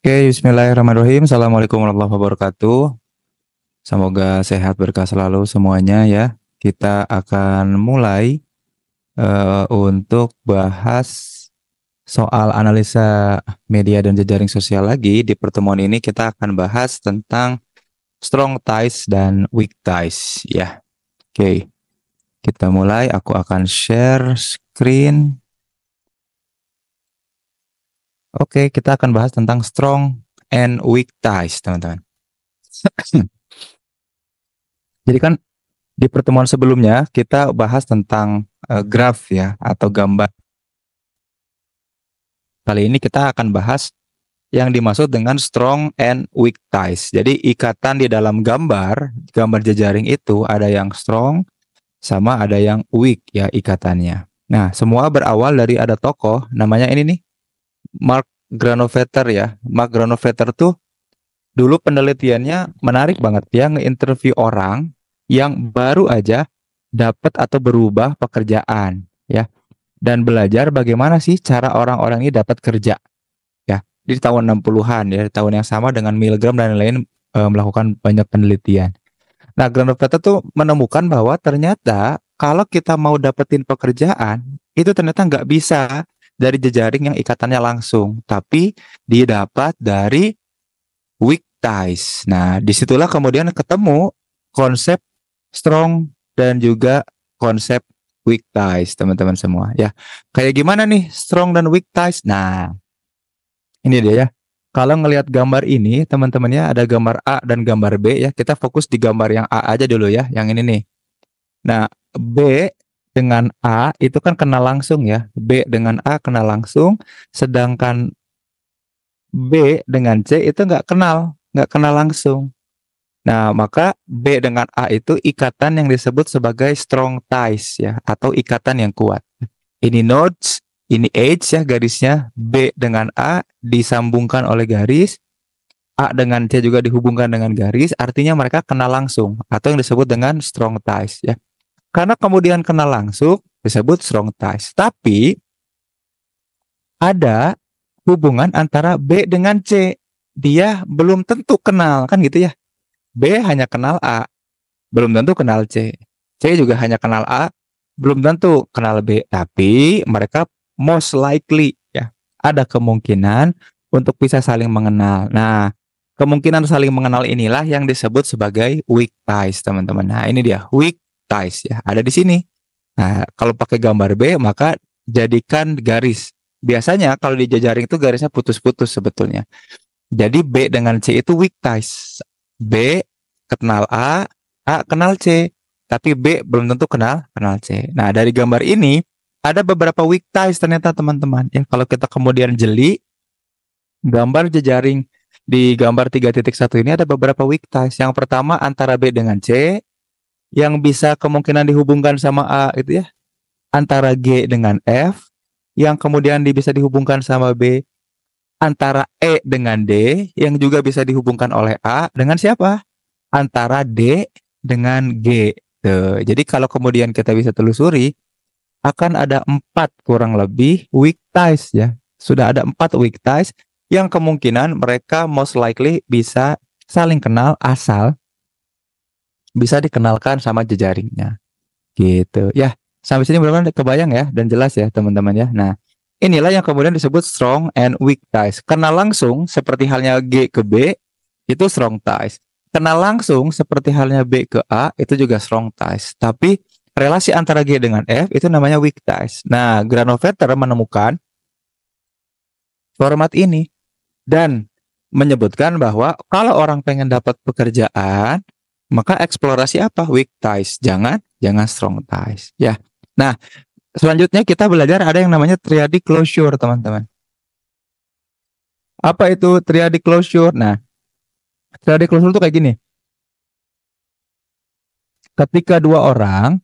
Oke, bismillahirrahmanirrahim. Assalamualaikum warahmatullahi wabarakatuh. Semoga sehat berkah selalu semuanya ya. Kita akan mulai untuk bahas soal analisa media dan jejaring sosial lagi. Di pertemuan ini kita akan bahas tentang strong ties dan weak ties ya. Oke, kita mulai. Aku akan share screen. Oke, kita akan bahas tentang strong and weak ties, teman-teman. Jadi kan di pertemuan sebelumnya kita bahas tentang graf ya atau gambar. Kali ini kita akan bahas yang dimaksud dengan strong and weak ties. Jadi ikatan di dalam gambar jejaring itu ada yang strong sama ada yang weak ya ikatannya. Nah, semua berawal dari ada tokoh namanya ini nih, Mark Granovetter ya. Mark Granovetter tuh dulu penelitiannya menarik banget. Dia nge-interview orang yang baru aja dapat atau berubah pekerjaan ya, dan belajar bagaimana sih cara orang-orang ini dapat kerja ya di tahun 60-an ya, di tahun yang sama dengan Milgram dan lain-lain melakukan banyak penelitian. Nah, Granovetter tuh menemukan bahwa ternyata kalau kita mau dapetin pekerjaan itu ternyata nggak bisa dari jejaring yang ikatannya langsung, tapi didapat dari weak ties. Nah, disitulah kemudian ketemu konsep strong dan juga konsep weak ties, teman-teman semua ya. Kayak gimana nih strong dan weak ties? Nah, ini dia ya. Kalau ngelihat gambar ini, teman-temannya ada gambar A dan gambar B ya. Kita fokus di gambar yang A aja dulu ya, yang ini nih. Nah, B dengan A itu kan kenal langsung ya. B dengan A kenal langsung, sedangkan B dengan C itu nggak kenal langsung. Nah, maka B dengan A itu ikatan yang disebut sebagai strong ties ya, atau ikatan yang kuat. Ini nodes, ini edge ya garisnya, B dengan A disambungkan oleh garis, A dengan C juga dihubungkan dengan garis, artinya mereka kenal langsung atau yang disebut dengan strong ties ya. Karena kemudian kenal langsung disebut strong ties. Tapi ada hubungan antara B dengan C. Dia belum tentu kenal kan gitu ya. B hanya kenal A, belum tentu kenal C. C juga hanya kenal A, belum tentu kenal B. Tapi mereka most likely ya, ada kemungkinan untuk bisa saling mengenal. Nah, kemungkinan saling mengenal inilah yang disebut sebagai weak ties, teman-teman. Nah, ini dia weak ties ya, ada di sini. Nah, kalau pakai gambar B maka jadikan garis. Biasanya kalau di jejaring itu garisnya putus-putus sebetulnya. Jadi B dengan C itu weak ties. B kenal A, A kenal C, tapi B belum tentu kenal C. Nah, dari gambar ini ada beberapa weak ties ternyata teman-teman. Ya, kalau kita kemudian jeli gambar jejaring di gambar 3.1 ini ada beberapa weak ties. Yang pertama antara B dengan C, yang bisa kemungkinan dihubungkan sama A itu ya, antara G dengan F, yang kemudian bisa dihubungkan sama B, antara E dengan D, yang juga bisa dihubungkan oleh A dengan siapa? Antara D dengan G. Tuh. Jadi kalau kemudian kita bisa telusuri, akan ada 4 kurang lebih weak ties ya. Sudah ada 4 weak ties yang kemungkinan mereka most likely bisa saling kenal asal bisa dikenalkan sama jejaringnya. Gitu. Ya, sampai sini benar-benar kebayang ya dan jelas ya teman-teman ya. Nah, inilah yang kemudian disebut strong and weak ties. Kenal langsung seperti halnya G ke B itu strong ties. Kenal langsung seperti halnya B ke A itu juga strong ties. Tapi relasi antara G dengan F itu namanya weak ties. Nah, Granovetter menemukan format ini dan menyebutkan bahwa kalau orang pengen dapat pekerjaan, maka eksplorasi apa? Weak ties. Jangan strong ties. Ya. Nah, selanjutnya kita belajar ada yang namanya triadic closure, teman-teman. Apa itu triadic closure? Nah, triadic closure itu kayak gini. Ketika dua orang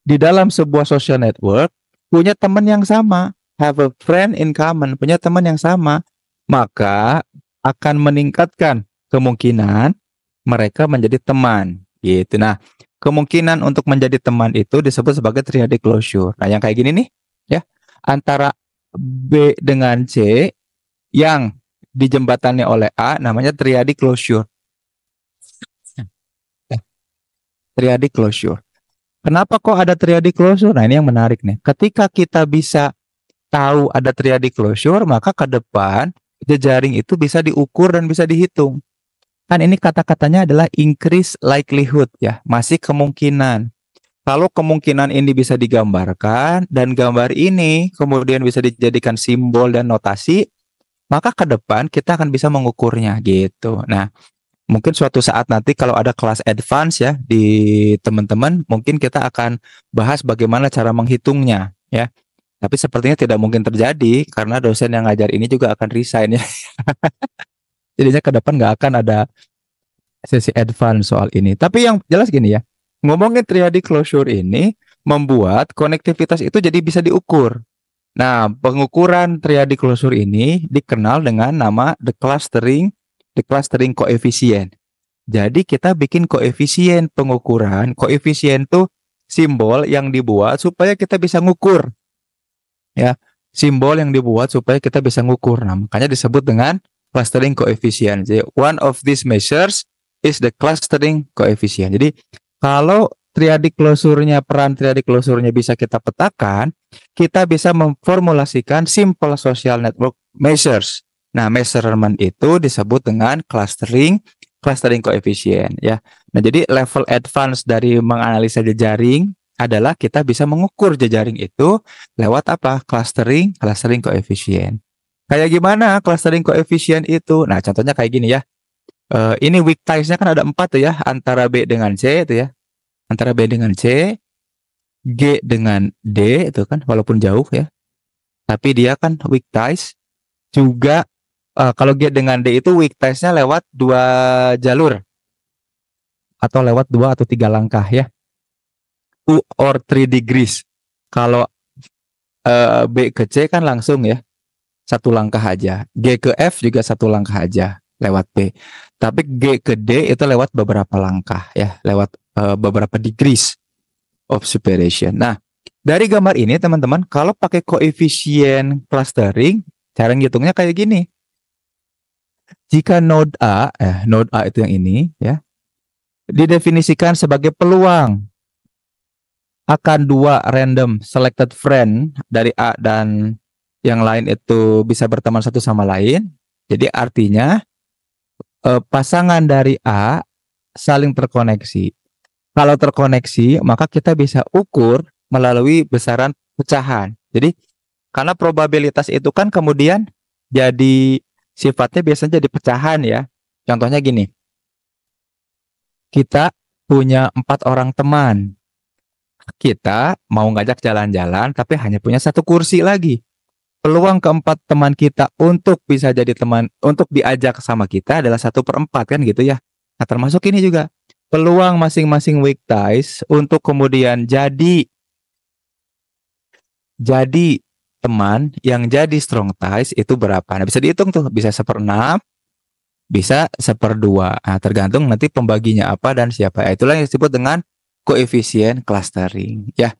di dalam sebuah social network punya teman yang sama, have a friend in common, punya teman yang sama, maka akan meningkatkan kemungkinan mereka menjadi teman. Gitu. Nah, kemungkinan untuk menjadi teman itu disebut sebagai triadic closure. Nah, yang kayak gini nih, ya, antara B dengan C yang dijembatani oleh A namanya triadic closure. Triadic closure. Kenapa kok ada triadic closure? Nah, ini yang menarik nih. Ketika kita bisa tahu ada triadic closure, maka ke depan jejaring itu bisa diukur dan bisa dihitung. Kan ini kata-katanya adalah increase likelihood ya, masih kemungkinan. Kalau kemungkinan ini bisa digambarkan dan gambar ini kemudian bisa dijadikan simbol dan notasi, maka ke depan kita akan bisa mengukurnya gitu. Nah, mungkin suatu saat nanti kalau ada kelas advance ya di teman-teman, mungkin kita akan bahas bagaimana cara menghitungnya ya. Tapi sepertinya tidak mungkin terjadi karena dosen yang ngajar ini juga akan resign ya. Jadinya ke depan nggak akan ada sesi advance soal ini. Tapi yang jelas gini ya, ngomongin triadic closure ini membuat konektivitas itu jadi bisa diukur. Nah, pengukuran triadic closure ini dikenal dengan nama the clustering coefficient. Jadi kita bikin koefisien pengukuran. Koefisien tuh simbol yang dibuat supaya kita bisa ngukur. Ya, simbol yang dibuat supaya kita bisa ngukur. Nah, makanya disebut dengan clustering coefficient. Jadi one of these measures is the clustering coefficient. Jadi kalau peran triadic closure-nya bisa kita petakan, kita bisa memformulasikan simple social network measures. Nah, measurement itu disebut dengan clustering coefficient ya. Nah, jadi level advance dari menganalisa jejaring adalah kita bisa mengukur jejaring itu lewat apa? Clustering coefficient. Kayak gimana clustering coefficient itu? Nah, contohnya kayak gini ya. Ini weak ties-nya kan ada 4 tuh ya, antara B dengan C itu ya. Antara B dengan C, G dengan D itu kan walaupun jauh ya. Tapi dia kan weak ties. Juga kalau G dengan D itu weak ties-nya lewat 2 jalur. Atau lewat 2 atau 3 langkah ya. 2 or 3 degrees. Kalau B ke C kan langsung ya. 1 langkah aja. G ke F juga 1 langkah aja lewat B. Tapi G ke D itu lewat beberapa langkah ya, lewat beberapa degrees of separation. Nah, dari gambar ini teman-teman, kalau pakai koefisien clustering, cara ngitungnya kayak gini. Jika node A itu yang ini ya, didefinisikan sebagai peluang akan 2 random selected friend dari A dan yang lain itu bisa berteman satu sama lain. Jadi artinya pasangan dari A saling terkoneksi. Kalau terkoneksi, maka kita bisa ukur melalui besaran pecahan. Jadi karena probabilitas itu kan kemudian jadi sifatnya biasanya jadi pecahan ya. Contohnya gini. Kita punya 4 orang teman. Kita mau ngajak jalan-jalan tapi hanya punya 1 kursi lagi. Peluang keempat teman kita untuk bisa jadi teman, untuk diajak sama kita adalah 1/4 kan gitu ya. Nah, termasuk ini juga. Peluang masing-masing weak ties untuk kemudian jadi teman yang jadi strong ties itu berapa? Nah, bisa dihitung tuh, bisa 1/6, bisa 1/2. Nah, tergantung nanti pembaginya apa dan siapa. Itulah yang disebut dengan koefisien clustering ya.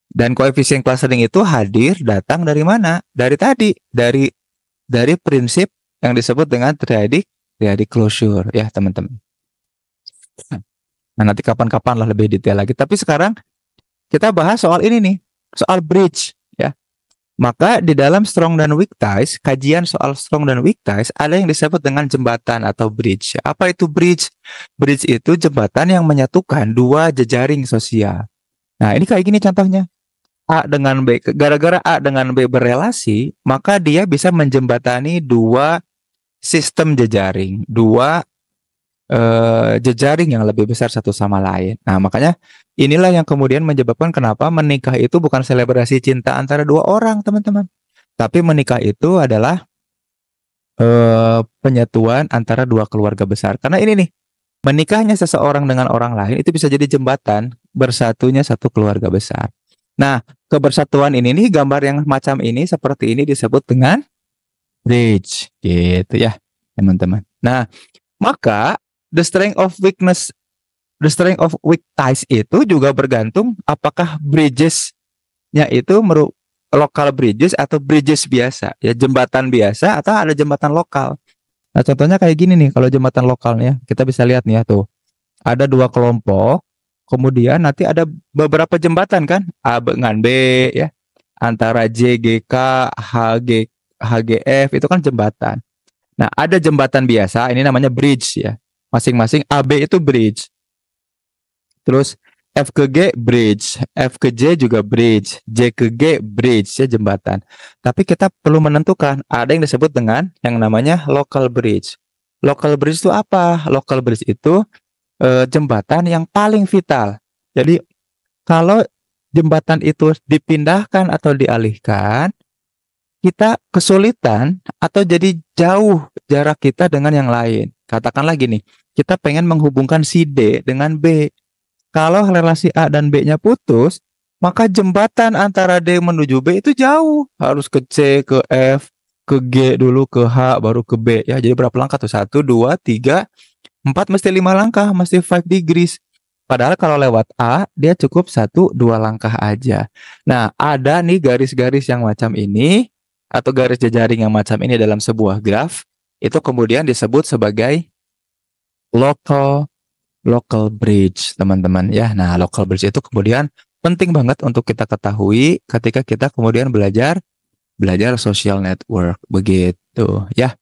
Dan koefisien clustering itu hadir datang dari mana? Dari tadi, dari prinsip yang disebut dengan triadic closure ya, teman-teman. Nah, nanti kapan-kapan lah lebih detail lagi. Tapi sekarang kita bahas soal ini nih, soal bridge ya. Maka di dalam strong dan weak ties, kajian soal strong dan weak ties ada yang disebut dengan jembatan atau bridge. Apa itu bridge? Bridge itu jembatan yang menyatukan 2 jejaring sosial. Nah, ini kayak gini contohnya. A dengan B, gara-gara A dengan B berelasi, maka dia bisa menjembatani 2 sistem jejaring, 2 jejaring yang lebih besar satu sama lain. Nah, makanya inilah yang kemudian menyebabkan kenapa menikah itu bukan selebrasi cinta antara 2 orang, teman-teman. Tapi menikah itu adalah penyatuan antara 2 keluarga besar. Karena ini nih, menikahnya seseorang dengan orang lain itu bisa jadi jembatan bersatunya satu keluarga besar. Nah, kebersatuan ini nih, gambar yang macam ini seperti ini disebut dengan bridge gitu ya, teman-teman. Nah, maka the strength of weak ties itu juga bergantung apakah bridges-nya itu local bridges atau bridges biasa, ya jembatan biasa atau ada jembatan lokal. Nah, contohnya kayak gini nih, kalau jembatan lokal nih ya, kita bisa lihat nih ya tuh. Ada dua kelompok, kemudian nanti ada beberapa jembatan kan, A dengan B ya, antara J, G, K, H, G, HGF itu kan jembatan. Nah, ada jembatan biasa, ini namanya bridge ya. Masing-masing AB itu bridge. Terus F ke G bridge, F ke J juga bridge, J ke G bridge ya jembatan. Tapi kita perlu menentukan ada yang disebut dengan yang namanya local bridge. Local bridge itu apa? Local bridge itu jembatan yang paling vital. Jadi kalau jembatan itu dipindahkan atau dialihkan, kita kesulitan atau jadi jauh jarak kita dengan yang lain. Katakanlah gini, kita pengen menghubungkan si D dengan B. Kalau relasi A dan B-nya putus, maka jembatan antara D menuju B itu jauh. Harus ke C, ke F, ke G dulu, ke H, baru ke B. Ya, jadi berapa langkah tuh? 1, 2, 3, 4, mesti 5 langkah, mesti 5 degrees. Padahal kalau lewat A, dia cukup 1, 2 langkah aja. Nah, ada nih garis-garis yang macam ini, atau garis jejaring yang macam ini dalam sebuah graf, itu kemudian disebut sebagai local local bridge, teman-teman ya. Nah, local bridge itu kemudian penting banget untuk kita ketahui ketika kita kemudian belajar social network begitu ya.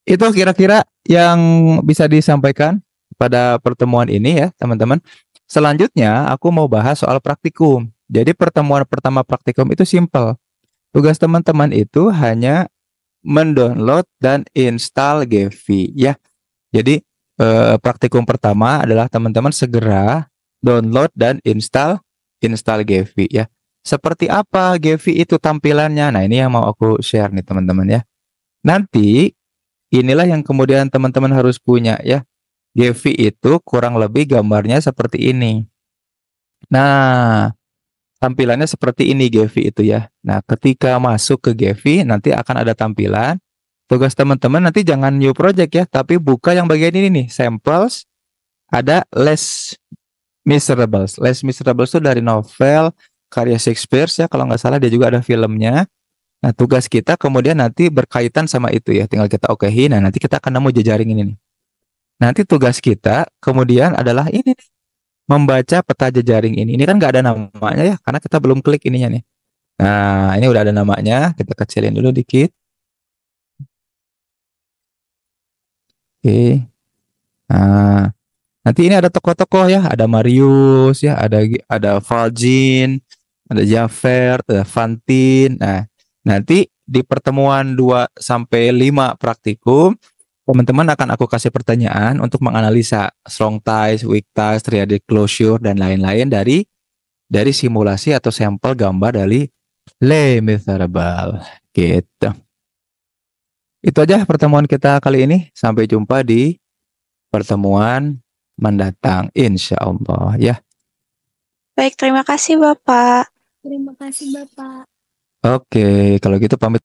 Itu kira-kira yang bisa disampaikan pada pertemuan ini ya, teman-teman. Selanjutnya aku mau bahas soal praktikum. Jadi pertemuan pertama praktikum itu simple. Tugas teman-teman itu hanya mendownload dan install Gevi ya. Jadi praktikum pertama adalah teman-teman segera download dan install Gevi ya. Seperti apa Gevi itu tampilannya? Nah, ini yang mau aku share nih teman-teman ya. Nanti inilah yang kemudian teman-teman harus punya ya. Gevi itu kurang lebih gambarnya seperti ini. Nah, tampilannya seperti ini Gevi itu ya. Nah, ketika masuk ke Gevi nanti akan ada tampilan. Tugas teman-teman nanti jangan new project ya, tapi buka yang bagian ini nih, samples, ada Les Miserables. Les Miserables itu dari novel karya Shakespeare ya, kalau nggak salah dia juga ada filmnya. Nah, tugas kita kemudian nanti berkaitan sama itu ya, tinggal kita okehin. Nah, nanti kita akan nemu jejaring ini nih. Nanti tugas kita kemudian adalah ini nih, membaca peta jejaring ini. Ini kan nggak ada namanya ya, karena kita belum klik ininya nih. Nah, ini udah ada namanya, kita kecilin dulu dikit. Oke. Nah, nanti ini ada tokoh-tokoh ya, ada Marius ya, ada Valjean, ada Javert, ada Fantin. Nah, nanti di pertemuan 2 sampai 5 praktikum, teman-teman akan aku kasih pertanyaan untuk menganalisa strong ties, weak ties, triadic closure dan lain-lain dari simulasi atau sampel gambar dari Les Miserables gitu. Itu aja pertemuan kita kali ini. Sampai jumpa di pertemuan mendatang insya Allah ya. Baik, terima kasih Bapak. Terima kasih Bapak. Oke, kalau gitu pamit.